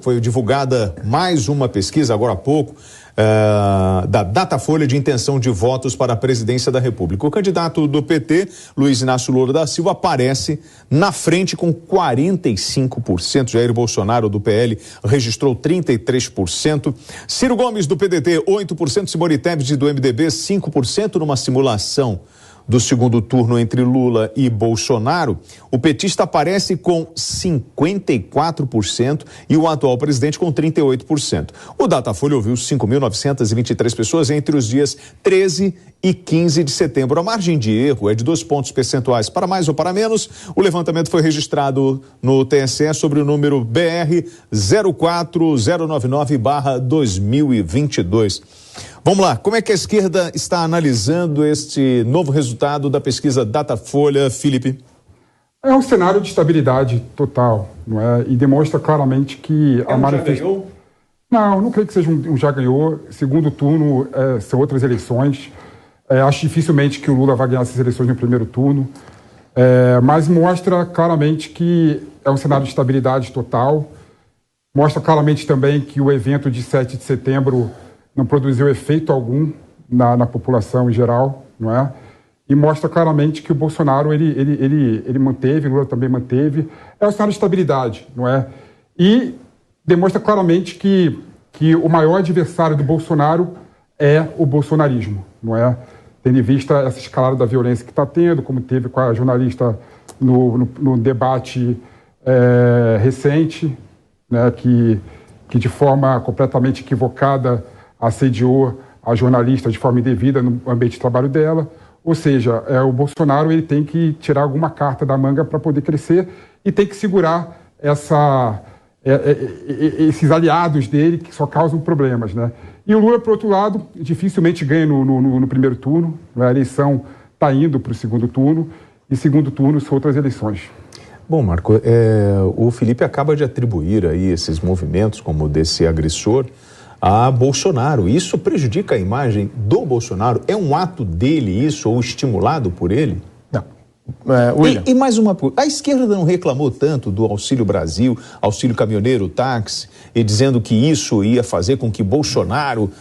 Foi divulgada mais uma pesquisa agora há pouco da Datafolha de intenção de votos para a presidência da República. O candidato do PT, Luiz Inácio Lula da Silva, aparece na frente com 45%. Jair Bolsonaro, do PL, registrou 33%. Ciro Gomes, do PDT, 8%. Simone Tebet, do MDB, 5%. Numa simulação do segundo turno entre Lula e Bolsonaro, o petista aparece com 54% e o atual presidente com 38%. O Datafolha ouviu 5.923 pessoas entre os dias 13 e 15 de setembro. A margem de erro é de 2 pontos percentuais para mais ou para menos. O levantamento foi registrado no TSE sobre o número BR 04099/2022. Vamos lá, como é que a esquerda está analisando este novo resultado da pesquisa Datafolha, Felipe? É um cenário de estabilidade total, não é? E demonstra claramente que a manifestação... Não creio que seja um já ganhou. Segundo turno são outras eleições. Acho dificilmente que o Lula vai ganhar essas eleições no primeiro turno. Mas mostra claramente que é um cenário de estabilidade total. Mostra claramente também que o evento de 7 de setembro não produziu efeito algum na população em geral, não é? E mostra claramente que o Bolsonaro, ele manteve, Lula também manteve. É um sinal de estabilidade, não é? E demonstra claramente que o maior adversário do Bolsonaro é o bolsonarismo, não é? Tendo em vista essa escalada da violência que está tendo, como teve com a jornalista no debate recente, né? Que de forma completamente equivocada assediou a jornalista de forma indevida no ambiente de trabalho dela. Ou seja, o Bolsonaro ele tem que tirar alguma carta da manga para poder crescer e tem que segurar esses aliados dele que só causam problemas, né? E o Lula, por outro lado, dificilmente ganha no primeiro turno. A eleição está indo para o segundo turno e segundo turno são outras eleições. Bom, Marco, o Felipe acaba de atribuir aí esses movimentos como o desse agressor a Bolsonaro. Isso prejudica a imagem do Bolsonaro? É um ato dele isso, ou estimulado por ele? Não. E mais uma... A esquerda não reclamou tanto do Auxílio Brasil, Auxílio Caminhoneiro, táxi, e dizendo que isso ia fazer com que Bolsonaro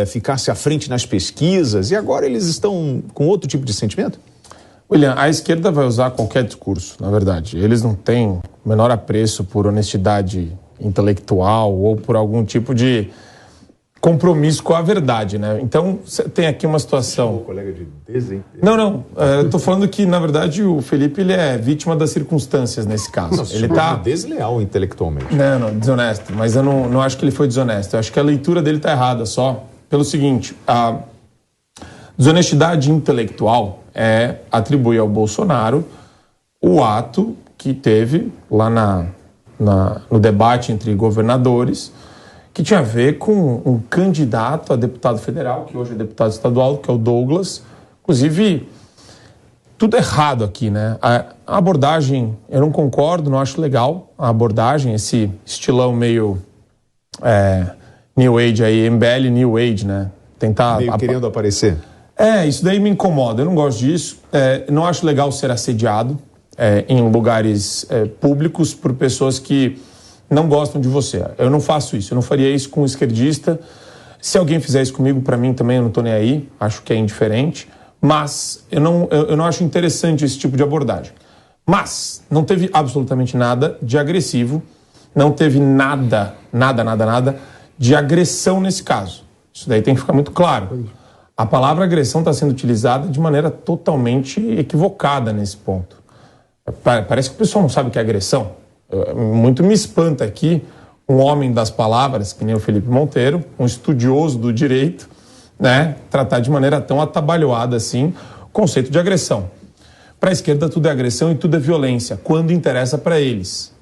ficasse à frente nas pesquisas, e agora eles estão com outro tipo de sentimento? William, a esquerda vai usar qualquer discurso, na verdade. Eles não têm o menor apreço por honestidade intelectual ou por algum tipo de compromisso com a verdade, né? Então, você tem aqui uma situação... Colega de desempenho. Não. Eu tô falando que, na verdade, o Felipe, ele é vítima das circunstâncias nesse caso. Não, ele tá desleal intelectualmente. Não, desonesto. Mas eu não acho que ele foi desonesto. Eu acho que a leitura dele tá errada só pelo seguinte: a desonestidade intelectual é atribuir ao Bolsonaro o ato que teve lá no debate entre governadores, que tinha a ver com um candidato a deputado federal, que hoje é deputado estadual, que é o Douglas. Inclusive, tudo errado aqui, né? A abordagem, eu não concordo, não acho legal a abordagem, esse estilão meio New Age aí, MBL New Age, né? Tentar... Meio querendo aparecer. Isso daí me incomoda, eu não gosto disso. Não acho legal ser assediado em lugares públicos por pessoas que não gostam de você. Eu não faço isso, eu não faria isso com um esquerdista. Se alguém fizer isso comigo, para mim também eu não tô nem aí, acho que é indiferente, mas eu não acho interessante esse tipo de abordagem. Mas não teve absolutamente nada de agressivo, não teve nada de agressão nesse caso. Isso daí tem que ficar muito claro. A palavra agressão está sendo utilizada de maneira totalmente equivocada nesse ponto. Parece que o pessoal não sabe o que é agressão. Muito me espanta aqui um homem das palavras, que nem o Felipe Monteiro, um estudioso do direito, né, tratar de maneira tão atabalhoada assim o conceito de agressão. Para a esquerda tudo é agressão e tudo é violência, quando interessa para eles.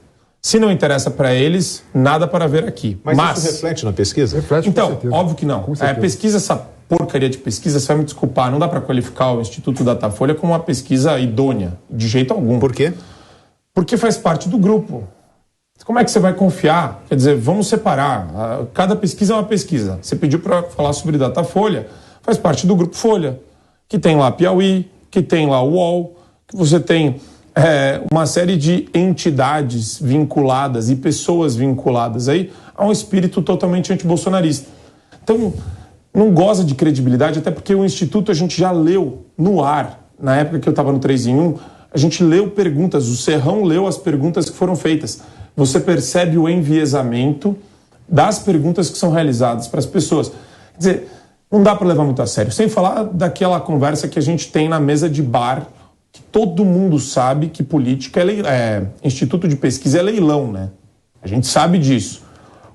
Se não interessa para eles, nada para ver aqui. Mas isso reflete na pesquisa? Reflete, então, óbvio que não. Pesquisa, essa porcaria de pesquisa, você vai me desculpar, não dá para qualificar o Instituto Datafolha como uma pesquisa idônea, de jeito algum. Por quê? Porque faz parte do grupo. Como é que você vai confiar? Quer dizer, vamos separar. Cada pesquisa é uma pesquisa. Você pediu para falar sobre Datafolha, faz parte do grupo Folha, que tem lá Piauí, que tem lá o UOL, que você tem uma série de entidades vinculadas e pessoas vinculadas aí a um espírito totalmente antibolsonarista. Então, não goza de credibilidade, até porque o Instituto a gente já leu no ar, na época que eu estava no 3 em 1, a gente leu perguntas, o Serrão leu as perguntas que foram feitas. Você percebe o enviesamento das perguntas que são realizadas para as pessoas. Quer dizer, não dá para levar muito a sério. Sem falar daquela conversa que a gente tem na mesa de bar, que todo mundo sabe que política instituto de pesquisa é leilão, né? A gente sabe disso.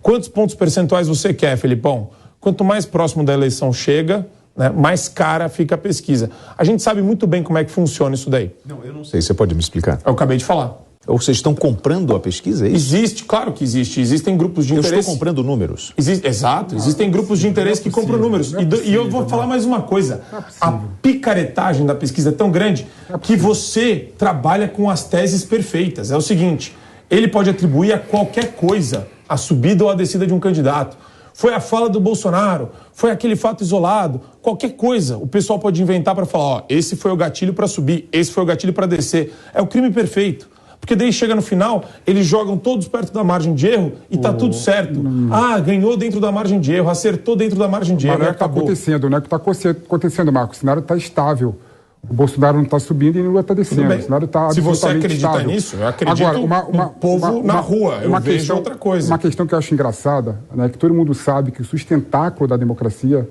Quantos pontos percentuais você quer, Felipão? Quanto mais próximo da eleição chega, né, mais cara fica a pesquisa. A gente sabe muito bem como é que funciona isso daí. Não, eu não sei. Você pode me explicar? Eu acabei de falar. Ou vocês estão comprando a pesquisa? É isso? Existe, claro que existe. Existem grupos de interesse. Eu estou comprando números. Exato. Existem grupos de interesse que compram números. E eu vou falar mais uma coisa. A picaretagem da pesquisa é tão grande que você trabalha com as teses perfeitas. É o seguinte, ele pode atribuir a qualquer coisa a subida ou a descida de um candidato. Foi a fala do Bolsonaro, foi aquele fato isolado, qualquer coisa. O pessoal pode inventar para falar, ó, esse foi o gatilho para subir, esse foi o gatilho para descer. É o crime perfeito. Porque daí chega no final, eles jogam todos perto da margem de erro e tá tudo certo. Ganhou dentro da margem de erro, acertou dentro da margem de erro. Mas não é o que está acontecendo, não é o que está acontecendo, Marcos. O cenário está estável. O Bolsonaro não está subindo e Lula está descendo. O cenário está Se você acredita estável. nisso, eu acredito no povo na rua. Eu vejo outra coisa. Uma questão que eu acho engraçada, né, que todo mundo sabe que o sustentáculo da democracia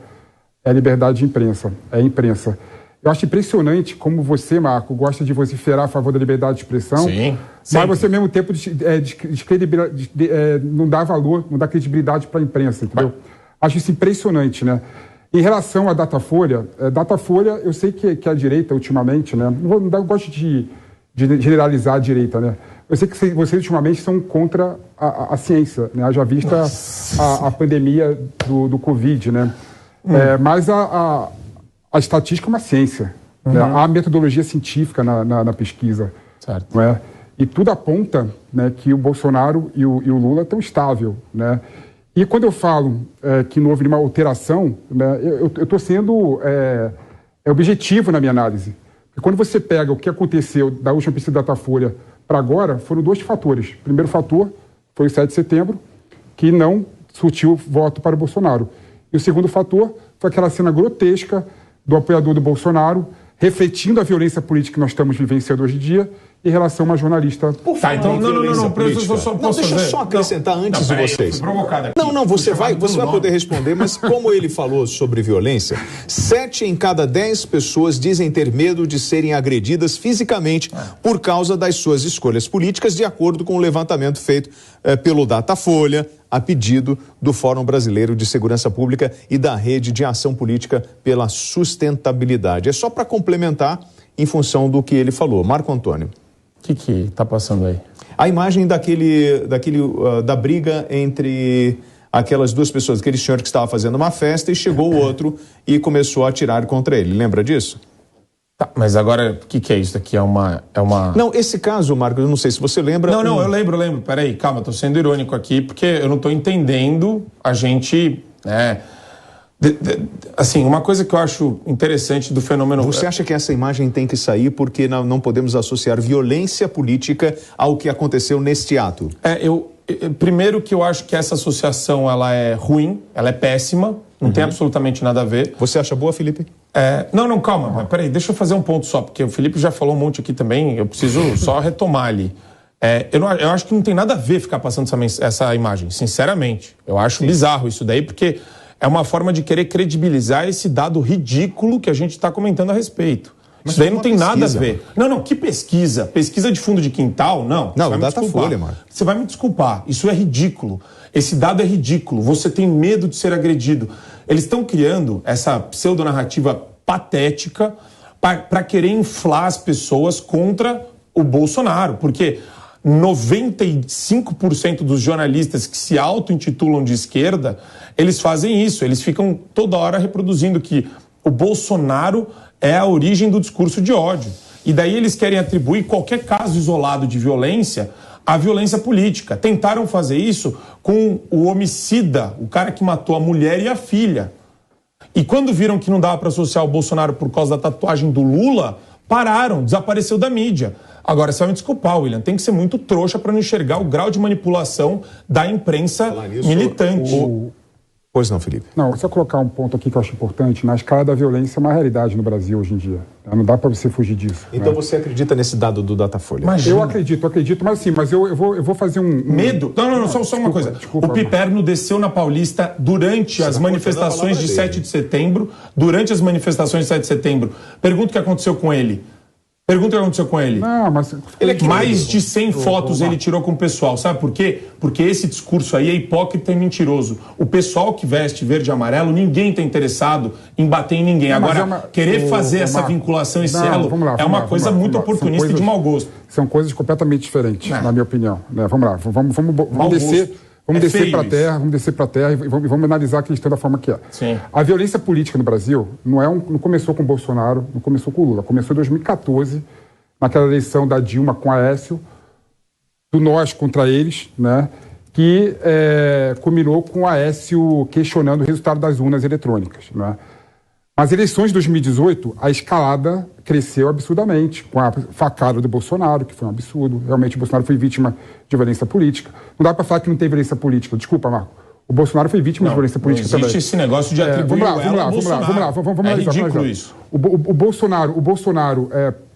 é a liberdade de imprensa, é a imprensa. Eu acho impressionante como você, Marco, gosta de vociferar a favor da liberdade de expressão, sim, mas você, ao mesmo tempo, não dá valor, não dá credibilidade para a imprensa, entendeu? Acho isso impressionante, né? Em relação à Datafolha, eu sei que a direita, ultimamente, né? Não gosto de generalizar a direita, né? Eu sei que vocês, ultimamente, são contra a ciência, né? Haja vista a pandemia do Covid, né? Mas a estatística é uma ciência. Né? Há metodologia científica na pesquisa. Certo. Não é? E tudo aponta, né, que o Bolsonaro e o Lula estão estáveis. Né? E quando eu falo que não houve nenhuma alteração, né, eu estou sendo objetivo na minha análise. Porque quando você pega o que aconteceu da última pesquisa da Datafolha para agora, foram dois fatores. O primeiro fator foi o 7 de setembro, que não surtiu voto para o Bolsonaro. E o segundo fator foi aquela cena grotesca do apoiador do Bolsonaro, refletindo a violência política que nós estamos vivenciando hoje em dia, em relação a uma jornalista. Então, não, deixa eu só acrescentar antes de vocês. Você vai poder responder, mas como ele falou sobre violência, 7 em cada 10 pessoas dizem ter medo de serem agredidas fisicamente por causa das suas escolhas políticas, de acordo com o levantamento feito pelo Datafolha, a pedido do Fórum Brasileiro de Segurança Pública e da Rede de Ação Política pela Sustentabilidade. É só para complementar em função do que ele falou. Marco Antônio. O que está passando aí? A imagem da briga entre aquelas duas pessoas, aquele senhor que estava fazendo uma festa e chegou o outro e começou a atirar contra ele. Lembra disso? Tá, mas agora, o que é isso aqui? É uma... Não, esse caso, Marcos, eu não sei se você lembra... Não, eu lembro. Peraí, calma, estou sendo irônico aqui, porque eu não estou entendendo a gente... assim, uma coisa que eu acho interessante do fenômeno... Você acha que essa imagem tem que sair porque não podemos associar violência política ao que aconteceu neste ato? Primeiro que eu acho que essa associação ela é ruim, ela é péssima, não tem absolutamente nada a ver. Você acha boa, Felipe? Não, calma, peraí, deixa eu fazer um ponto só, porque o Felipe já falou um monte aqui também, eu preciso só retomar ali. Eu acho que não tem nada a ver ficar passando essa imagem, sinceramente. Eu acho bizarro isso daí, porque é uma forma de querer credibilizar esse dado ridículo que a gente está comentando a respeito. Mas isso daí não tem nada a ver. Não, que pesquisa? Pesquisa de fundo de quintal? Não, Datafolha, mano. Você vai me desculpar, isso é ridículo. Esse dado é ridículo, você tem medo de ser agredido. Eles estão criando essa pseudonarrativa patética para querer inflar as pessoas contra o Bolsonaro, porque 95% dos jornalistas que se auto-intitulam de esquerda, eles fazem isso, eles ficam toda hora reproduzindo que o Bolsonaro é a origem do discurso de ódio. E daí eles querem atribuir qualquer caso isolado de violência à violência política. Tentaram fazer isso com o homicida, o cara que matou a mulher e a filha. E quando viram que não dava para associar o Bolsonaro por causa da tatuagem do Lula, pararam, desapareceu da mídia. Agora, você vai me desculpar, William, tem que ser muito trouxa para não enxergar o grau de manipulação da imprensa militante. Pois não, Felipe. Não, só colocar um ponto aqui que eu acho importante. Na escala da violência é uma realidade no Brasil hoje em dia. Não dá para você fugir disso. Então você acredita nesse dado do Datafolha? Eu acredito, mas assim, eu vou fazer um... Medo? Não, só uma coisa. Desculpa, o Piperno desceu na Paulista durante as manifestações de 7 de setembro. Durante as manifestações de 7 de setembro. Pergunta o que aconteceu com ele. Não, mas... Mais de 100 fotos ele tirou com o pessoal. Sabe por quê? Porque esse discurso aí é hipócrita e mentiroso. O pessoal que veste verde e amarelo, ninguém está interessado em bater em ninguém. Agora, querer fazer essa vinculação, esse elo, é uma coisa muito oportunista e de mau gosto. São coisas completamente diferentes, na minha opinião. Vamos lá, vamos descer... Vamos descer para a terra e vamos analisar a questão da forma que é. Sim. A violência política no Brasil não começou com o Bolsonaro, não começou com o Lula. Começou em 2014, naquela eleição da Dilma com Aécio, do nós contra eles, né? Que culminou com o Aécio questionando o resultado das urnas eletrônicas. Né? Nas eleições de 2018, a escalada cresceu absurdamente, com a facada do Bolsonaro, que foi um absurdo. Realmente, o Bolsonaro foi vítima de violência política. Não dá para falar que não tem violência política. Desculpa, Marco. O Bolsonaro foi vítima de violência política também. Existe esse negócio de atribuir vamos lá. Vamos analisar. Ridículo isso. O Bolsonaro,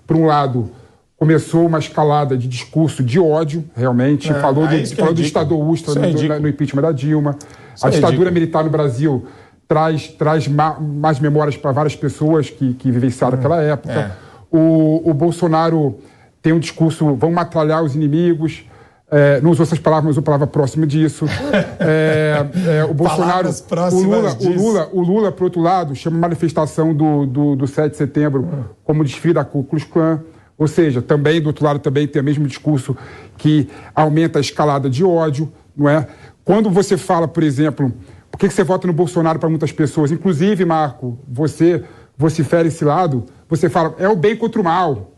por um lado, começou uma escalada de discurso de ódio, realmente. Falou do Estado Ustra no impeachment da Dilma. A ditadura militar no Brasil traz mais memórias para várias pessoas que vivenciaram aquela época. O Bolsonaro tem um discurso, vão matralhar os inimigos, não usou essas palavras, mas usou palavra próxima disso. O Bolsonaro, o Lula, por outro lado, chama a manifestação do 7 de setembro como desfile da Ku Klux Klan. Ou seja, também, do outro lado, também tem o mesmo discurso que aumenta a escalada de ódio, não é? Quando você fala, por exemplo... Por que você vota no Bolsonaro para muitas pessoas? Inclusive, Marco, você vocifera esse lado, você fala, é o bem contra o mal.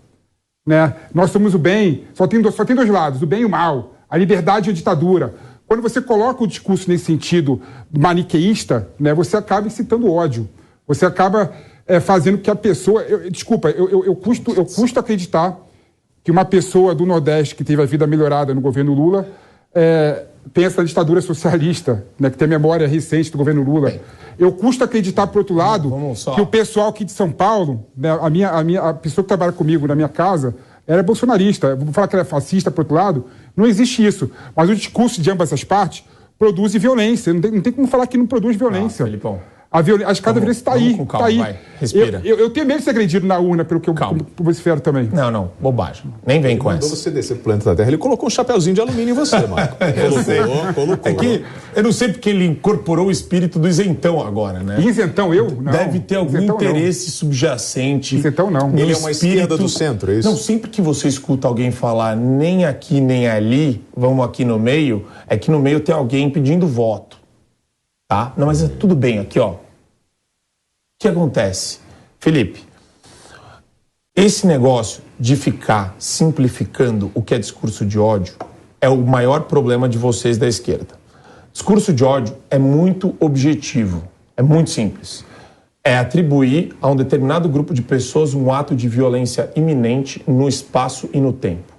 Né? Nós somos o bem, só tem dois lados, o bem e o mal, a liberdade e a ditadura. Quando você coloca o discurso nesse sentido maniqueísta, né, você acaba incitando ódio. Você acaba fazendo que a pessoa... Eu custo acreditar que uma pessoa do Nordeste que teve a vida melhorada no governo Lula... pensa na ditadura socialista, né, que tem memória recente do governo Lula. Eu custo acreditar, por outro lado, que o pessoal aqui de São Paulo, né, a pessoa que trabalha comigo na minha casa, era bolsonarista. Vou falar que ela é fascista, por outro lado. Não existe isso. Mas o discurso de ambas as partes produz violência. Não tem como falar que não produz violência. Felipão. A escada da violência está aí. Com calma, tá aí. Vai. Respira. Eu tenho medo de ser agredido na urna, pelo que eu vocifero também. Não, bobagem. Nem vem com essa. Quando você descer pro planeta da Terra, ele colocou um chapeuzinho de alumínio em você, Marco. Colocou. É que eu não sei porque ele incorporou o espírito do isentão agora, né? Isentão, eu? Não. Deve ter algum interesse subjacente. Isentão, não. Ele é uma esquerda do centro, é isso? Não, sempre que você escuta alguém falar nem aqui, nem ali, vamos aqui no meio, é que no meio tem alguém pedindo voto. Tá? Não, mas é tudo bem, aqui, ó. O que acontece? Felipe, esse negócio de ficar simplificando o que é discurso de ódio é o maior problema de vocês da esquerda. Discurso de ódio é muito objetivo, é muito simples. É atribuir a um determinado grupo de pessoas um ato de violência iminente no espaço e no tempo.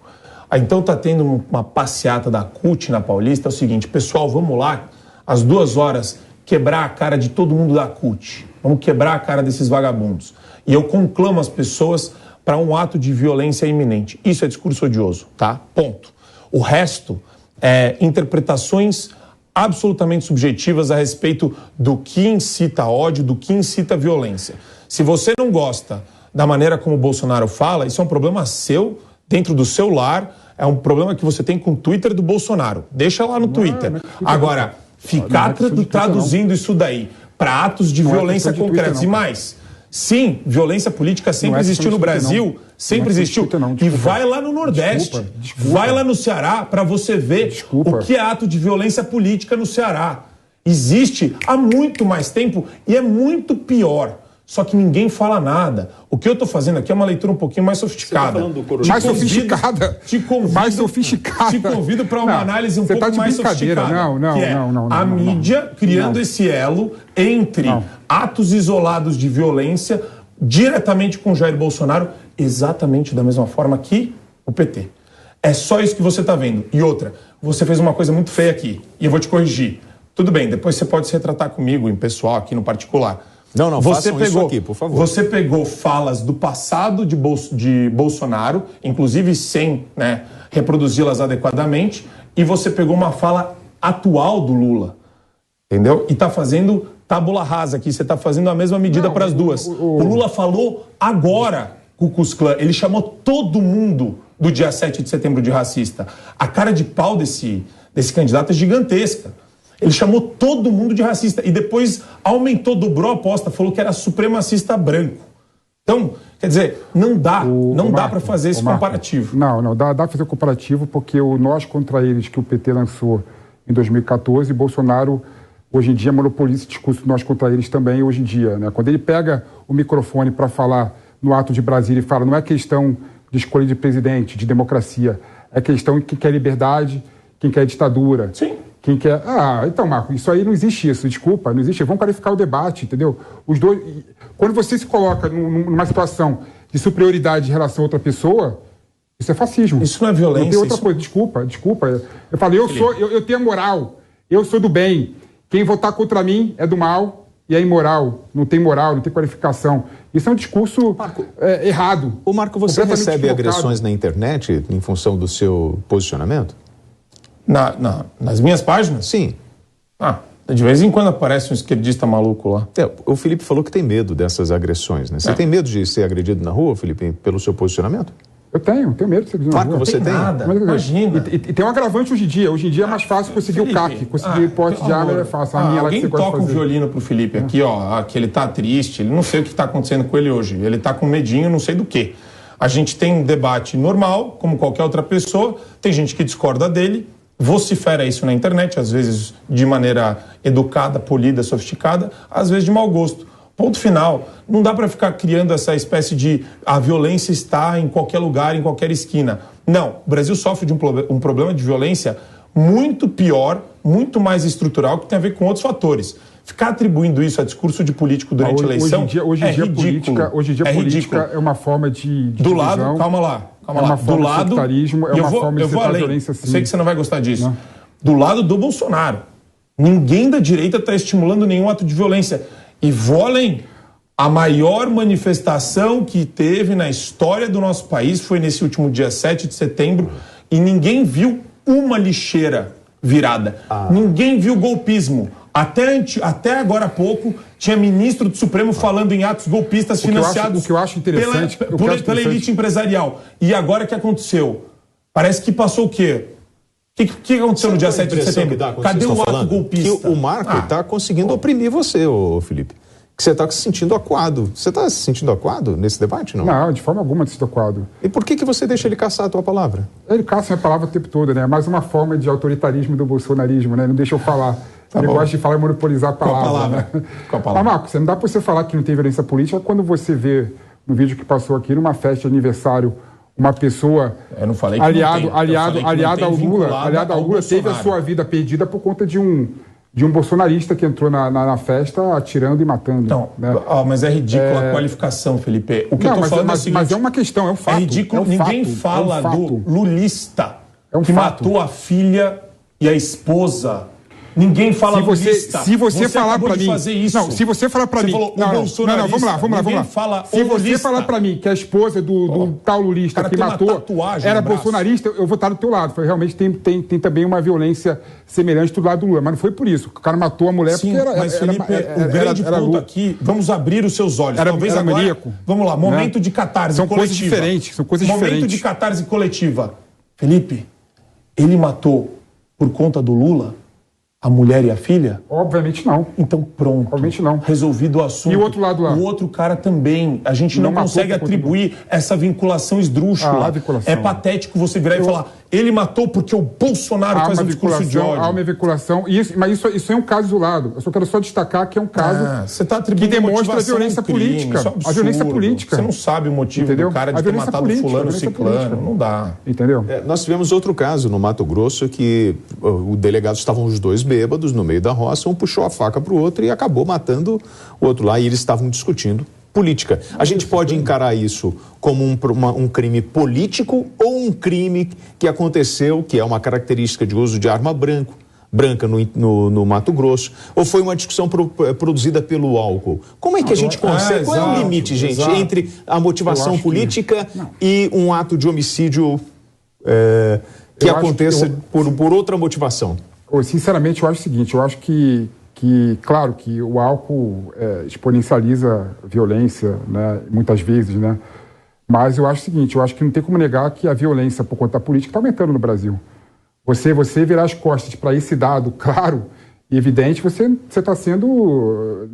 Então tá tendo uma passeata da CUT na Paulista, é o seguinte, pessoal, vamos lá, às 2 horas, quebrar a cara de todo mundo da CUT. Vamos quebrar a cara desses vagabundos. E eu conclamo as pessoas para um ato de violência iminente. Isso é discurso odioso, tá? Ponto. O resto é interpretações absolutamente subjetivas a respeito do que incita ódio, do que incita violência. Se você não gosta da maneira como o Bolsonaro fala, isso é um problema seu, dentro do seu lar, é um problema que você tem com o Twitter do Bolsonaro. Deixa lá no Twitter. Agora, ficar traduzindo isso daí para atos de violência concretos. E mais, sim, violência política sempre existiu no Brasil, sempre existiu. E vai lá no Nordeste, vai lá no Ceará para você ver o que é ato de violência política no Ceará. Existe há muito mais tempo e é muito pior. Só que ninguém fala nada. O que eu estou fazendo aqui é uma leitura um pouquinho mais sofisticada. Mais sofisticada? Mais sofisticada. Te convido para uma análise um pouco mais sofisticada. Não. A mídia criando esse elo entre atos isolados de violência diretamente com Jair Bolsonaro, exatamente da mesma forma que o PT. É só isso que você está vendo. E outra, você fez uma coisa muito feia aqui, e eu vou te corrigir. Tudo bem, depois você pode se retratar comigo, em pessoal, aqui no particular. Não, façam isso aqui, por favor. Você pegou falas do passado de Bolsonaro, inclusive sem, né, reproduzi-las adequadamente, e você pegou uma fala atual do Lula, entendeu? E está fazendo tábula rasa aqui, você está fazendo a mesma medida para as duas. O Lula falou agora com o Ku Klux Klan, ele chamou todo mundo do dia 7 de setembro de racista. A cara de pau desse candidato é gigantesca. Ele chamou todo mundo de racista e depois aumentou, dobrou a aposta, falou que era supremacista branco. Então, quer dizer, não dá para fazer esse comparativo. Não, dá para fazer o comparativo porque o nós contra eles que o PT lançou em 2014, Bolsonaro hoje em dia monopoliza esse discurso nós contra eles também hoje em dia, né? Quando ele pega o microfone para falar no ato de Brasília e fala, não é questão de escolha de presidente, de democracia, é questão de quem quer liberdade, quem quer ditadura. Sim. Quem quer... então, Marco, isso aí não existe isso, desculpa, não existe. Vamos qualificar o debate, entendeu? Os dois... Quando você se coloca numa situação de superioridade em relação a outra pessoa, isso é fascismo. Isso não é violência. Não tem outra coisa, desculpa. Eu falei, eu tenho a moral, eu sou do bem. Quem votar contra mim é do mal e é imoral. Não tem moral, não tem qualificação. Isso é um discurso errado. Ô Marco, você recebe agressões na internet em função do seu posicionamento? Nas minhas páginas? Sim. De vez em quando aparece um esquerdista maluco lá. O Felipe falou que tem medo dessas agressões, né? Você tem medo de ser agredido na rua, Felipe, pelo seu posicionamento? Eu tenho medo de ser agredido na rua. Marco, você tem? Nada, imagina. E tem um agravante hoje em dia. Hoje em dia é mais fácil conseguir o CAC, conseguir porte de arma é fácil. Alguém toca um violino pro Felipe aqui, ó, que ele tá triste, ele não sei o que tá acontecendo com ele hoje. Ele tá com medinho, não sei do quê. A gente tem um debate normal, como qualquer outra pessoa, tem gente que discorda dele, vocifera isso na internet, às vezes de maneira educada, polida, sofisticada, às vezes de mau gosto. Ponto final. Não dá para ficar criando essa espécie de a violência está em qualquer lugar, em qualquer esquina. Não, o Brasil sofre de um problema de violência muito pior, muito mais estrutural, que tem a ver com outros fatores. Ficar atribuindo isso a discurso de político durante a eleição hoje em dia política é uma forma de do lado, calma lá. Uma forma de sectarismo, é uma forma de incitar violência, sim. Eu sei que você não vai gostar disso. Não. Do lado do Bolsonaro. Ninguém da direita está estimulando nenhum ato de violência. E vou além. A maior manifestação que teve na história do nosso país foi nesse último dia 7 de setembro e ninguém viu uma lixeira virada. Ninguém viu golpismo. Até agora há pouco, tinha ministro do Supremo falando em atos golpistas financiados o que eu acho interessante, pela elite empresarial. E agora o que aconteceu? Parece que passou o quê? O que aconteceu no dia 7 de setembro? Cadê o ato golpista? Que o Marco está conseguindo oprimir você, Felipe. Que você está se sentindo acuado. Você está se sentindo acuado nesse debate, não? Não, de forma alguma de se acuado. E por que você deixa ele caçar a tua palavra? Ele caça a minha palavra o tempo todo, né? É mais uma forma de autoritarismo do bolsonarismo, né? Não deixa eu falar. Ele gosta de falar e monopolizar a palavra. Né? Qual a palavra? Mas, Marco, não dá para você falar que não tem violência política quando você vê no vídeo que passou aqui, numa festa de aniversário, uma pessoa aliado ao Lula teve a sua vida perdida por conta de um bolsonarista que entrou na festa atirando e matando. Então, né? Mas é ridículo a qualificação, Felipe. O que eu tô falando é o seguinte, mas é uma questão, é um fato. É ridículo, ninguém fala do lulista que matou a filha e a esposa. Ninguém fala lulista. Se você falar para mim, se você falar para mim, vamos lá. Se você falar para mim que a esposa do tal lulista que matou era bolsonarista, eu vou estar do teu lado. Realmente tem também uma violência semelhante do lado do Lula, mas não foi por isso. O cara matou a mulher porque era... Mas, Felipe, o grande ponto aqui, vamos abrir os seus olhos. Talvez agora, maníaco. Vamos lá, momento de catarse coletiva. São coisas diferentes. Momento de catarse coletiva. Felipe, ele matou por conta do Lula a mulher e a filha? Obviamente não. Então pronto. Obviamente não. Resolvido o assunto. E o outro lado lá? O outro cara também. A gente não consegue atribuir essa vinculação esdrúxula. É patético você virar e falar, ele matou porque o Bolsonaro faz um discurso de ódio. Há uma vinculação. Mas isso é um caso isolado. Eu só quero destacar que é um caso que demonstra a violência política. Isso é absurdo. A violência política. Você não sabe o motivo do cara de ter matado fulano, ciclano. Não dá. Entendeu? Nós tivemos outro caso no Mato Grosso que o delegado estavam os dois bêbados no meio da roça, um puxou a faca para o outro e acabou matando o outro lá, e eles estavam discutindo política. A gente pode encarar isso como um crime político ou um crime que aconteceu, que é uma característica de uso de arma branca no Mato Grosso, ou foi uma discussão produzida pelo álcool? Como é que a gente consegue? Qual é o limite, gente, entre a motivação política e um ato de homicídio que aconteça por outra motivação? Sinceramente, eu acho o seguinte, eu acho que claro, que o álcool exponencializa a violência, né, muitas vezes, né? Mas eu acho o seguinte, eu acho que não tem como negar que a violência por conta da política está aumentando no Brasil. Você virar as costas para esse dado claro e evidente, você está vendo o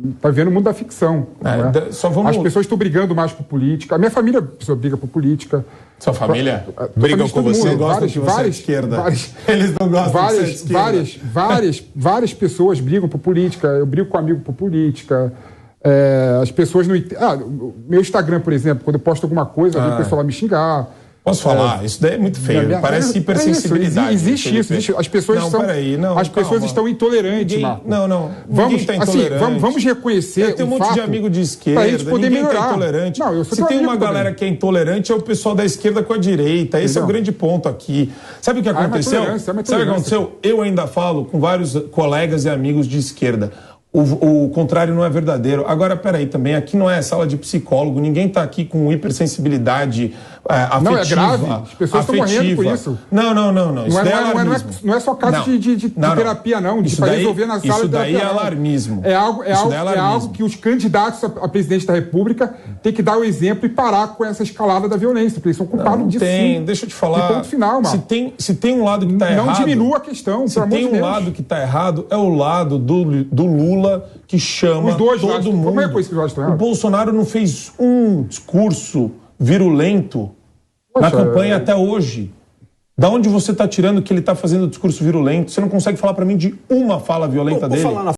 mundo da ficção. Né? As pessoas estão brigando mais por política. A minha família briga por política. Sua família? Brigam com você? Várias esquerda. Eles não gostam de ser esquerda. Várias pessoas brigam por política. Eu brigo com amigo por política. As pessoas não... meu Instagram, por exemplo, quando eu posto alguma coisa, o pessoal vai me xingar. Posso falar? Isso daí é muito feio. Parece hipersensibilidade. Existe isso. As pessoas pessoas estão intolerantes, Marco. Vamos reconhecer. Tem um monte de amigo de esquerda. Pra gente poder melhorar. Tá intolerante. Se tem uma galera que é intolerante, é o pessoal da esquerda com a direita. Esse é o grande ponto aqui. Sabe o que aconteceu? Sabe o que aconteceu? Eu ainda falo com vários colegas e amigos de esquerda. O contrário não é verdadeiro. Agora, peraí, também, aqui não é sala de psicólogo, ninguém está aqui com hipersensibilidade afetiva. Não, é grave. As pessoas estão morrendo por isso. Não. Não é só caso de terapia, não. De resolver na sala de terapia. Isso daí é alarmismo. É algo que os candidatos a presidente da República têm que dar o exemplo e parar com essa escalada da violência, porque eles são culpados disso. Deixa eu te falar. E ponto final, mano. Se tem um lado que está errado... Não diminua a questão, Se tem um lado que está errado, é o lado do Lula, que chama todo mundo. Como é que foi esse O Bolsonaro não fez um discurso virulento na campanha até hoje. Da onde você está tirando que ele está fazendo discurso virulento? Você não consegue falar para mim de uma fala violenta dele?